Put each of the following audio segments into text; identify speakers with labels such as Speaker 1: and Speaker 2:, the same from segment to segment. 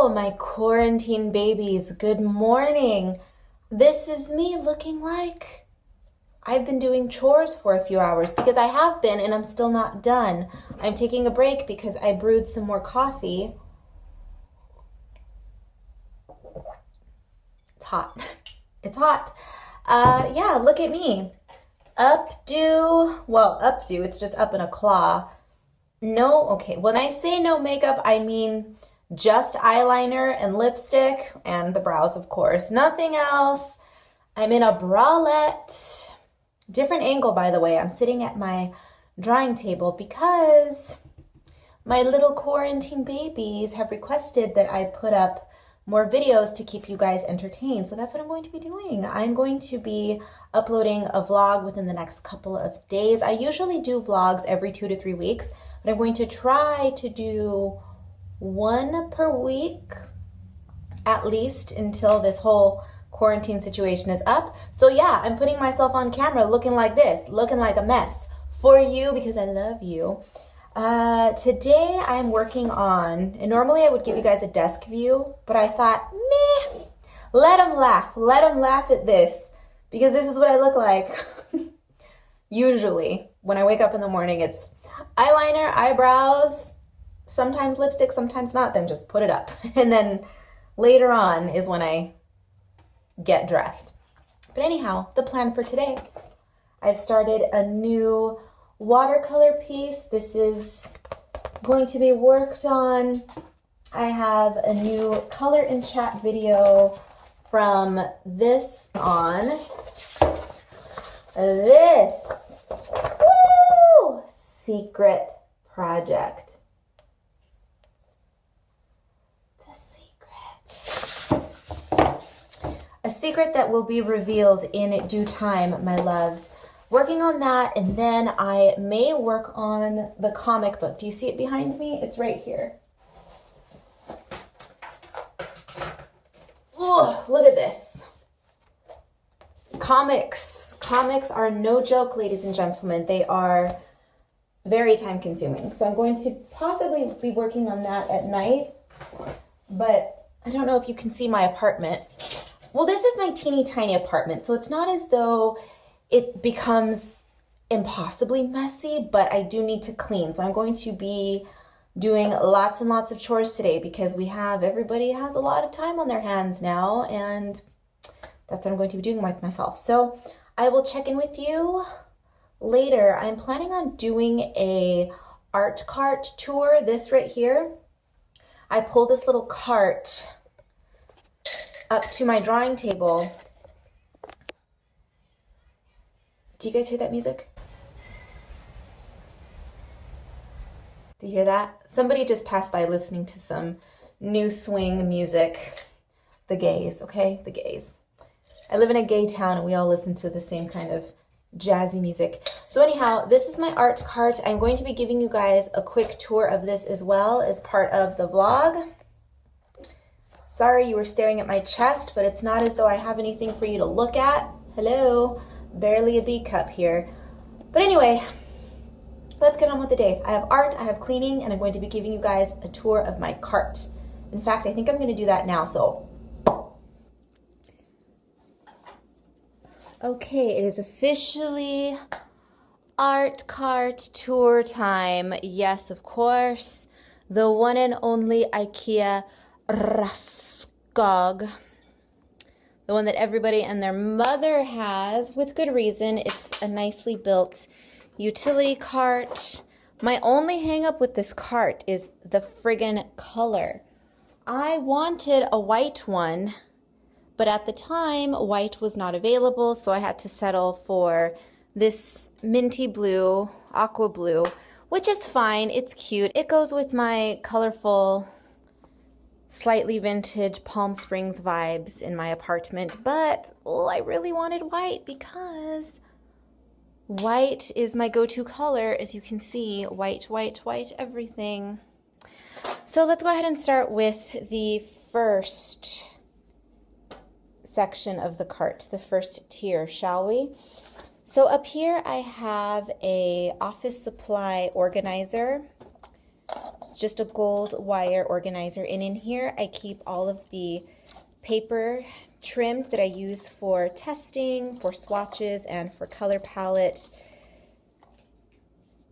Speaker 1: Hello, my quarantine babies. Good morning. This is me looking like I've been doing chores for a few hours because I have been and I'm still not done. I'm taking a break because I brewed some more coffee. It's hot. It's hot. Yeah, look at me. Updo, it's just up in a claw. No, okay, when I say no makeup, I mean just eyeliner and lipstick and the brows, of course. Nothing else. I'm in a bralette. Different angle, by the way. I'm sitting at my drawing table because my little quarantine babies have requested that I put up more videos to keep you guys entertained. So that's what I'm going to be doing. I'm going to be uploading a vlog within the next couple of days. I usually do vlogs every 2 to 3 weeks, but I'm going to try to do one per week at least until this whole quarantine situation is up. So yeah, I'm putting myself on camera looking like this, looking like a mess for you because I love you. Today I'm working on, and normally I would give you guys a desk view, but I thought, meh, let them laugh at this because this is what I look like. Usually when I wake up in the morning, it's eyeliner, eyebrows, sometimes lipstick, sometimes not, then just put it up. And then later on is when I get dressed. But anyhow, the plan for today, I've started a new watercolor piece. This is going to be worked on. I have a new color and chat video from this on. This secret project. A secret that will be revealed in due time, my loves. Working on that, and then I may work on the comic book. Do you see it behind me? It's right here. Oh, look at this. Comics. Comics are no joke, ladies and gentlemen. They are very time consuming. So I'm going to possibly be working on that at night, but I don't know if you can see my apartment. Well, this is my teeny tiny apartment, so it's not as though it becomes impossibly messy, but I do need to clean. So I'm going to be doing lots and lots of chores today because everybody has a lot of time on their hands now, and that's what I'm going to be doing with myself. So I will check in with you later. I'm planning on doing a art cart tour, this right here. I pulled this little cart up to my drawing table. Do you guys hear that music? Do you hear that? Somebody just passed by listening to some new swing music. The gays, okay? The gays. I live in a gay town and we all listen to the same kind of jazzy music. So anyhow, this is my art cart. I'm going to be giving you guys a quick tour of this as well as part of the vlog. Sorry you were staring at my chest, but it's not as though I have anything for you to look at. Hello, barely a B cup here. But anyway, let's get on with the day. I have art, I have cleaning, and I'm going to be giving you guys a tour of my cart. In fact, I think I'm going to do that now, so. Okay, it is officially art cart tour time. Yes, of course, the one and only Ikea Raskog, the one that everybody and their mother has, with good reason. It's a nicely built utility cart. My only hang up with this cart is the friggin' color. I wanted a white one, but at the time, white was not available, so I had to settle for this minty blue, aqua blue, which is fine. It's cute. It goes with my colorful, slightly vintage Palm Springs vibes in my apartment, but I really wanted white because white is my go-to color. As you can see, white, white, white, everything. So let's go ahead and start with the first section of the cart, the first tier, shall we? So up here I have a office supply organizer. It's just a gold wire organizer. And in here, I keep all of the paper trimmed that I use for testing, for swatches, and for color palette.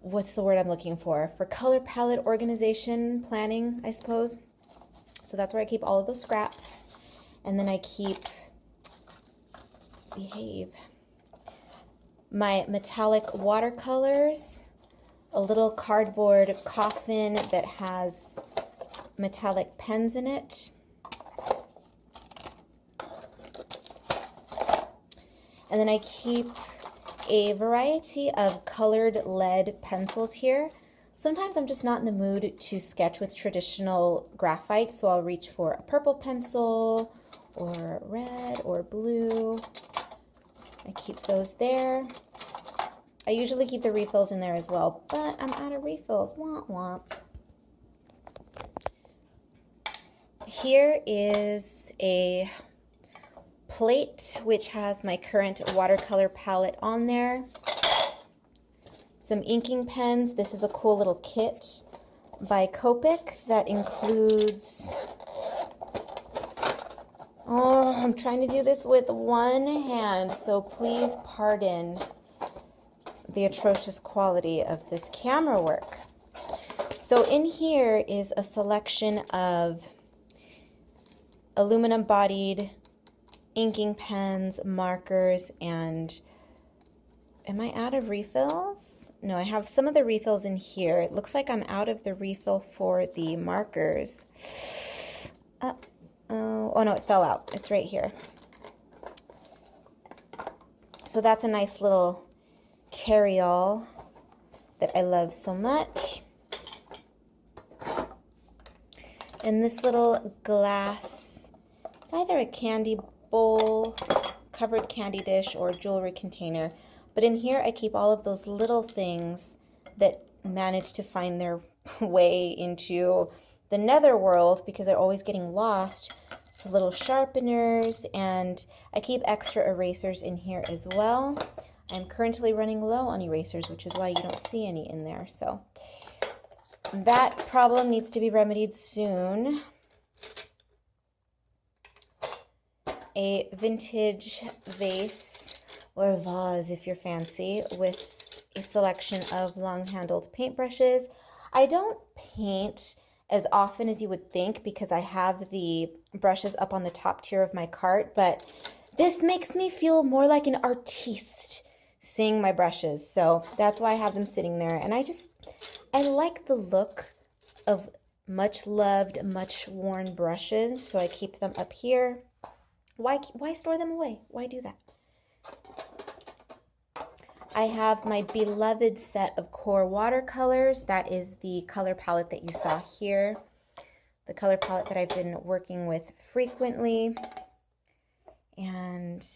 Speaker 1: What's the word I'm looking for? For color palette organization, planning, I suppose. So that's where I keep all of those scraps. And then I keep, my metallic watercolors, a little cardboard coffin that has metallic pens in it. And then I keep a variety of colored lead pencils here. Sometimes I'm just not in the mood to sketch with traditional graphite, so I'll reach for a purple pencil or red or blue. I keep those there. I usually keep the refills in there as well, but I'm out of refills. Womp womp. Here is a plate which has my current watercolor palette on there. Some inking pens. This is a cool little kit by Copic that includes, oh, I'm trying to do this with one hand, so please pardon the atrocious quality of this camera work. So in here is a selection of aluminum bodied inking pens, markers, and am I out of refills? No, I have some of the refills in here. It looks like I'm out of the refill for the markers. Oh no, it fell out. It's right here. So that's a nice little carry-all that I love so much. And this little glass, it's either a candy bowl, covered candy dish, or jewelry container. But in here I keep all of those little things that manage to find their way into the netherworld because they're always getting lost. So little sharpeners, and I keep extra erasers in here as well. I'm currently running low on erasers, which is why you don't see any in there. So that problem needs to be remedied soon. A vintage vase, or vase if you're fancy, with a selection of long-handled paintbrushes. I don't paint as often as you would think because I have the brushes up on the top tier of my cart, but this makes me feel more like an artiste seeing my brushes, so that's why I have them sitting there. And I like the look of much loved, much worn brushes, so I keep them up here. Why store them away? Why do that? I have my beloved set of core watercolors. That is the color palette that you saw here, the color palette that I've been working with frequently. And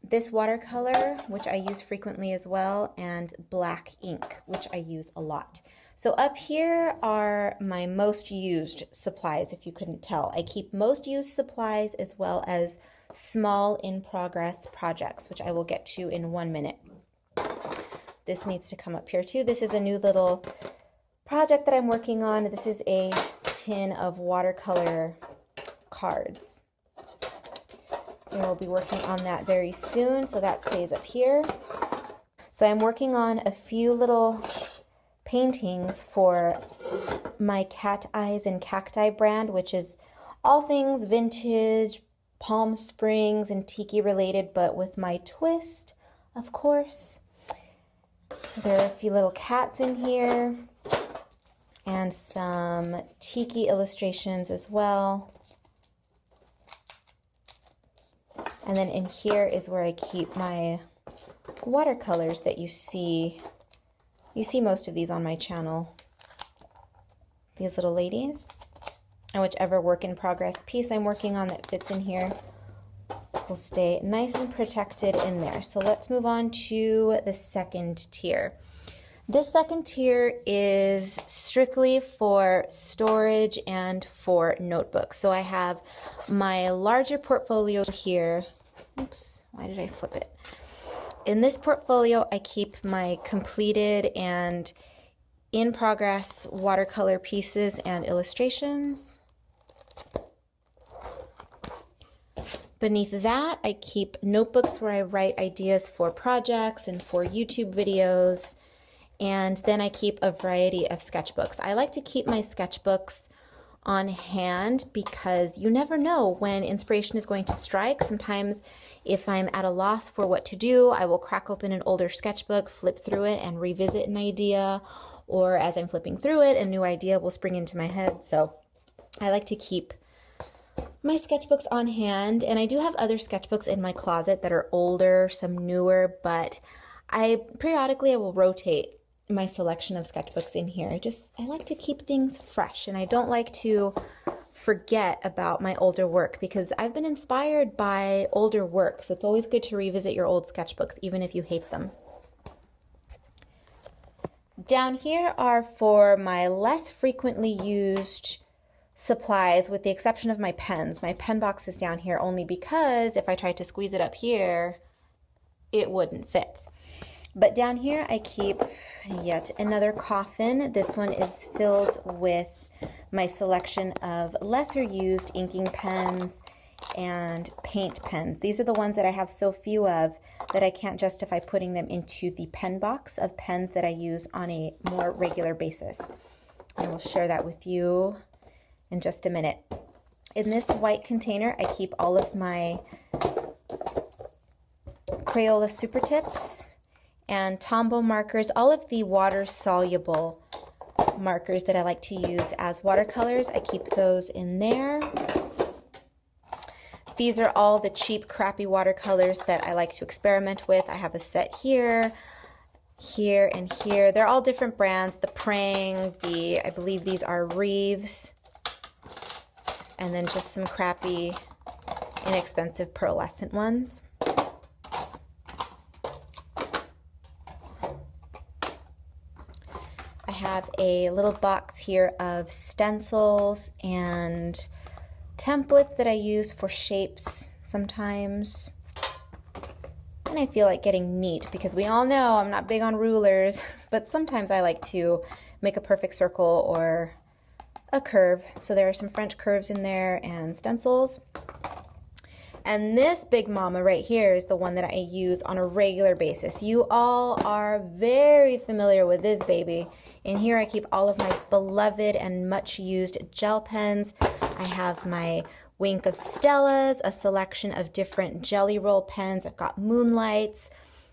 Speaker 1: this watercolor, which I use frequently as well, and black ink, which I use a lot. So up here are my most used supplies, if you couldn't tell. I keep most used supplies as well as small in-progress projects, which I will get to in 1 minute. This needs to come up here too. This is a new little project that I'm working on. This is a tin of watercolor cards. So we'll be working on that very soon, so that stays up here. So I'm working on a few little paintings for my Cat Eyes and Cacti brand, which is all things vintage, Palm Springs, and tiki related, but with my twist, of course. So there are a few little cats in here and some tiki illustrations as well. And then in here is where I keep my watercolors that you see. You see most of these on my channel. These little ladies. And whichever work in progress piece I'm working on that fits in here will stay nice and protected in there. So let's move on to the second tier. This second tier is strictly for storage and for notebooks. So I have my larger portfolio here. Oops, why did I flip it? In this portfolio, I keep my completed and in progress watercolor pieces and illustrations. Beneath that, I keep notebooks where I write ideas for projects and for YouTube videos. And then I keep a variety of sketchbooks. I like to keep my sketchbooks on hand because you never know when inspiration is going to strike. Sometimes if I'm at a loss for what to do, I will crack open an older sketchbook, flip through it, and revisit an idea. Or as I'm flipping through it, a new idea will spring into my head. So I like to keep my sketchbooks on hand. And I do have other sketchbooks in my closet that are older, some newer, but periodically I will rotate my selection of sketchbooks in here. I like to keep things fresh, and I don't like to forget about my older work because I've been inspired by older work. So it's always good to revisit your old sketchbooks, even if you hate them. Down here are for my less frequently used supplies, with the exception of my pens. My pen box is down here only because if I tried to squeeze it up here, it wouldn't fit. But down here I keep yet another coffin. This one is filled with my selection of lesser used inking pens and paint pens. These are the ones that I have so few of that I can't justify putting them into the pen box of pens that I use on a more regular basis. I will share that with you in just a minute. In this white container, I keep all of my Crayola Super Tips and Tombow markers, all of the water-soluble markers that I like to use as watercolors. I keep those in there. These are all the cheap, crappy watercolors that I like to experiment with. I have a set here, here, and here. They're all different brands. The Prang, I believe these are Reeves, and then just some crappy, inexpensive pearlescent ones. I have a little box here of stencils and templates that I use for shapes sometimes. And I feel like getting neat because we all know I'm not big on rulers, but sometimes I like to make a perfect circle or a curve. So there are some French curves in there and stencils. And this big mama right here is the one that I use on a regular basis. You all are very familiar with this baby. In here I keep all of my beloved and much used gel pens. I have my Wink of Stellas, a selection of different jelly roll pens. I've got Moonlights,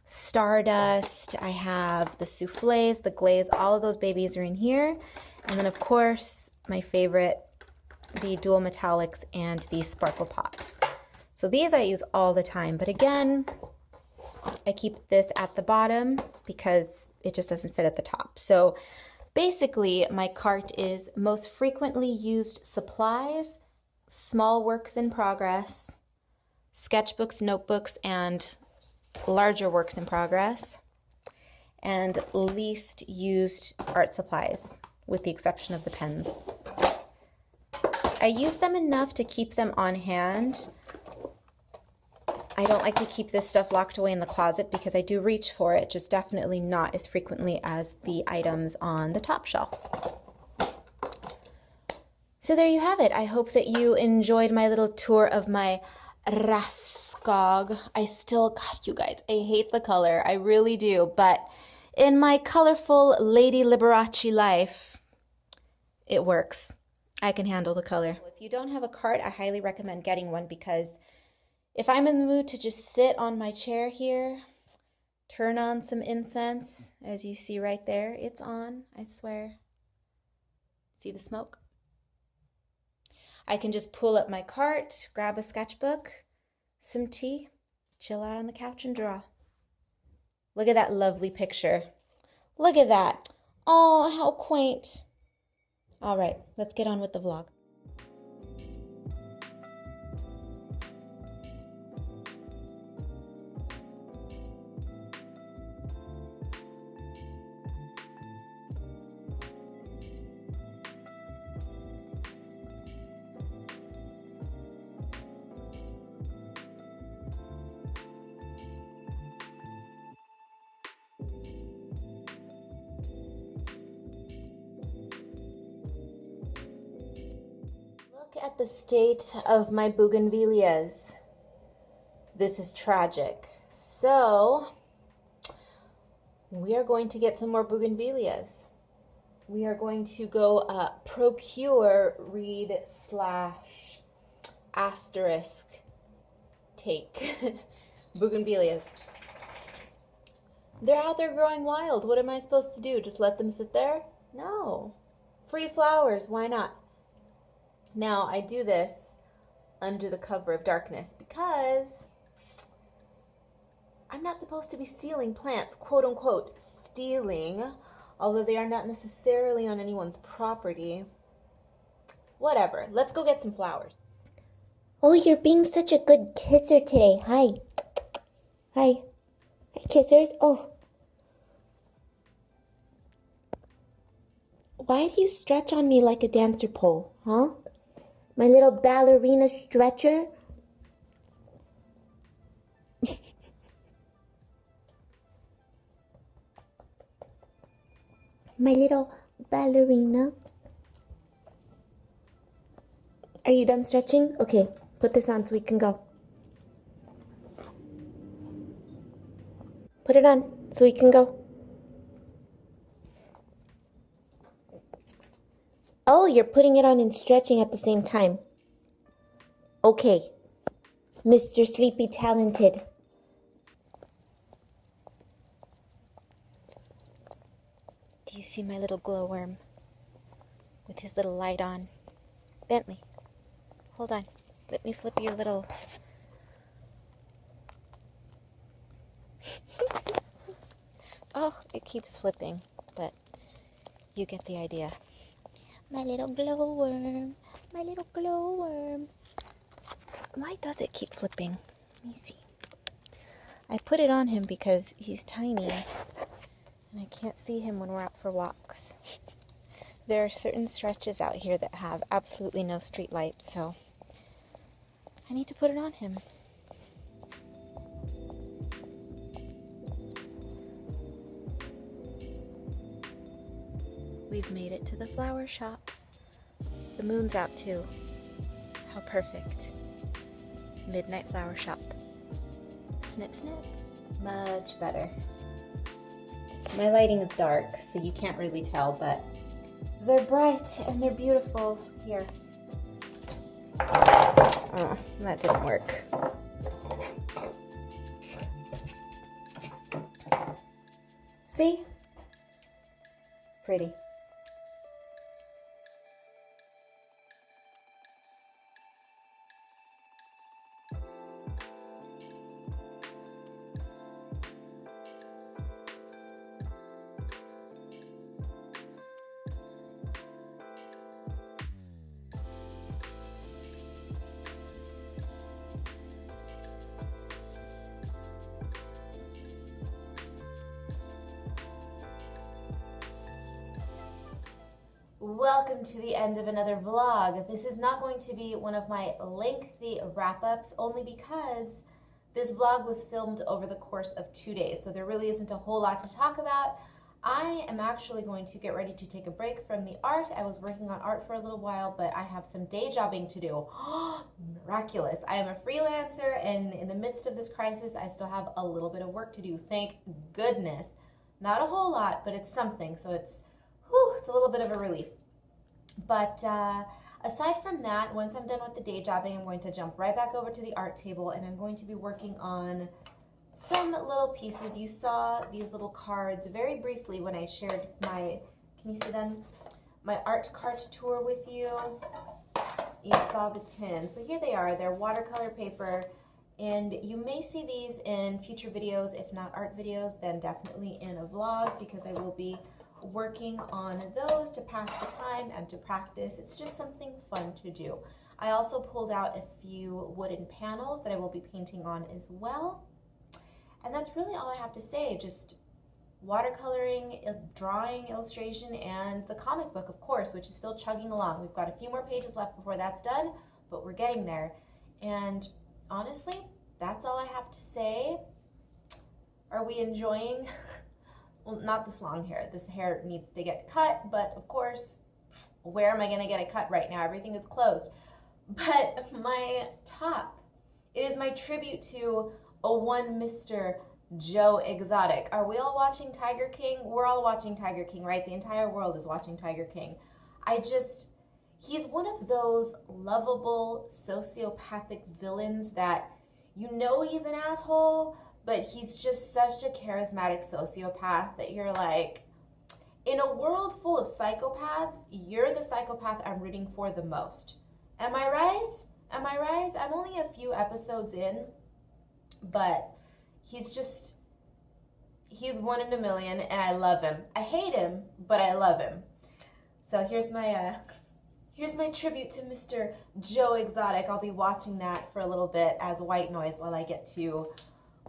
Speaker 1: Stardust. I have the Soufflés, the Glaze. All of those babies are in here. And then of course my favorite, the Dual Metallics and the Sparkle Pops. So these I use all the time, but again, I keep this at the bottom because it just doesn't fit at the top. So basically, my cart is most frequently used supplies, small works in progress, sketchbooks, notebooks, and larger works in progress, and least used art supplies, with the exception of the pens. I use them enough to keep them on hand. I don't like to keep this stuff locked away in the closet because I do reach for it, just definitely not as frequently as the items on the top shelf. So there you have it. I hope that you enjoyed my little tour of my Raskog. God, you guys, I hate the color. I really do. But in my colorful Lady Liberace life, it works. I can handle the color. If you don't have a cart, I highly recommend getting one because if I'm in the mood to just sit on my chair here, turn on some incense, as you see right there, it's on, I swear. See the smoke? I can just pull up my cart, grab a sketchbook, some tea, chill out on the couch and draw. Look at that lovely picture. Look at that. Oh, how quaint. All right, let's get on with the vlog. at the state of my bougainvilleas. This is tragic. So, we are going to get some more bougainvilleas. We are going to go procure, read slash asterisk take bougainvilleas. They're out there growing wild. What am I supposed to do? Just let them sit there? No. Free flowers, why not? Now, I do this under the cover of darkness because I'm not supposed to be stealing plants, quote unquote, stealing, although they are not necessarily on anyone's property. Whatever, let's go get some flowers.
Speaker 2: Oh, you're being such a good kisser today. Hi. Hi. Hi, kissers. Oh. Why do you stretch on me like a dancer pole, huh? My little ballerina stretcher? My little ballerina. Are you done stretching? Okay, put this on so we can go. Put it on so we can go. Oh, you're putting it on and stretching at the same time. Okay, Mr. Sleepy Talented. Do you see my little glowworm with his little light on? Bentley, hold on. Let me flip your little... Oh, it keeps flipping, but you get the idea. My little glowworm, my little glowworm. Why does it keep flipping? Let me see. I put it on him because he's tiny and I can't see him when we're out for walks. There are certain stretches out here that have absolutely no street lights, so I need to put it on him. We've made it to the flower shop. The moon's out too. How perfect. Midnight flower shop. Snip, snip.
Speaker 1: Much better. My lighting is dark, so you can't really tell, but they're bright and they're beautiful. Here. Oh, that didn't work. See? Pretty. Welcome to the end of another vlog. This is not going to be one of my lengthy wrap-ups, only because this vlog was filmed over the course of 2 days, so there really isn't a whole lot to talk about. I am actually going to get ready to take a break from the art. I was working on art for a little while, but I have some day jobbing to do. Miraculous. I am a freelancer, and in the midst of this crisis, I still have a little bit of work to do. Thank goodness. Not a whole lot, but it's something, so it's a little bit of a relief. But aside from that, once I'm done with the day jobbing, I'm going to jump right back over to the art table, and I'm going to be working on some little pieces. You saw these little cards very briefly when I shared my, can you see them? My art cart tour with you. You saw the tin. So here they are. They're watercolor paper, and you may see these in future videos. If not art videos, then definitely in a vlog, because I will be working on those to pass the time and to practice. It's just something fun to do. I also pulled out a few wooden panels that I will be painting on as well. And that's really all I have to say. Just watercoloring, drawing, illustration, and the comic book, of course, which is still chugging along. We've got a few more pages left before that's done, but we're getting there. And honestly, that's all I have to say. Are we enjoying? Well, not this long hair. This hair needs to get cut, but of course, where am I going to get it cut right now? Everything is closed. But my top, it is my tribute to a one Mr. Joe Exotic. Are we all watching Tiger King? We're all watching Tiger King, right? The entire world is watching Tiger King. He's one of those lovable sociopathic villains that you know he's an asshole, but he's just such a charismatic sociopath that you're like, in a world full of psychopaths, you're the psychopath I'm rooting for the most. Am I right? Am I right? I'm only a few episodes in, but he's one in a million, and I love him. I hate him, but I love him. So here's my tribute to Mr. Joe Exotic. I'll be watching that for a little bit as white noise while I get to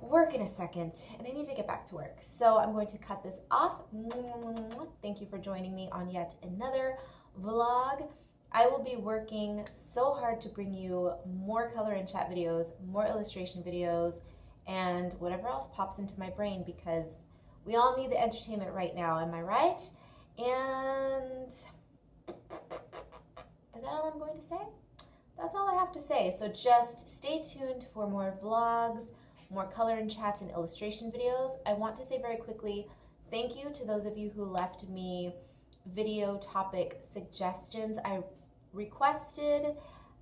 Speaker 1: work in a second, and I need to get back to work. So I'm going to cut this off. Thank you for joining me on yet another vlog. I will be working so hard to bring you more color and chat videos, more illustration videos, and whatever else pops into my brain, because we all need the entertainment right now, am I right? And is that all I'm going to say? That's all I have to say. So just stay tuned for more vlogs, more color and chats and illustration videos. I want to say very quickly, thank you to those of you who left me video topic suggestions. I requested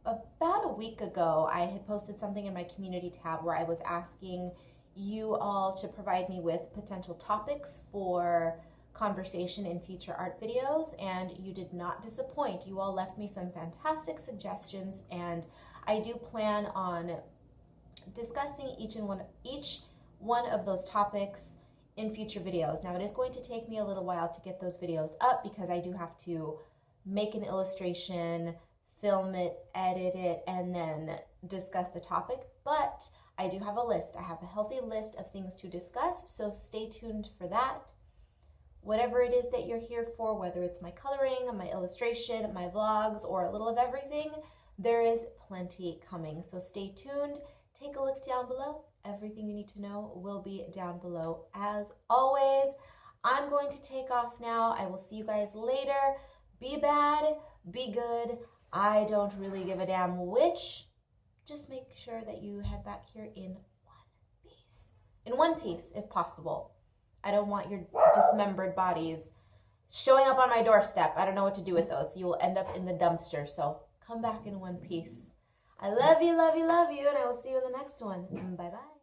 Speaker 1: about a week ago, I had posted something in my community tab where I was asking you all to provide me with potential topics for conversation in future art videos, and you did not disappoint. You all left me some fantastic suggestions, and I do plan on discussing each one of those topics in future videos. Now, it is going to take me a little while to get those videos up because I do have to make an illustration, film it, edit it, and then discuss the topic, but I do have a list. I have a healthy list of things to discuss, so stay tuned for that. Whatever it is that you're here for, whether it's my coloring, my illustration, my vlogs, or a little of everything, there is plenty coming. So stay tuned. Take a look down below. Everything you need to know will be down below as always. I'm going to take off now. I will see you guys later. Be bad, be good. I don't really give a damn which. Just make sure that you head back here in one piece. In one piece, if possible. I don't want your dismembered bodies showing up on my doorstep. I don't know what to do with those. So you will end up in the dumpster. So come back in one piece. I love you, love you, love you, and I will see you in the next one. Bye-bye.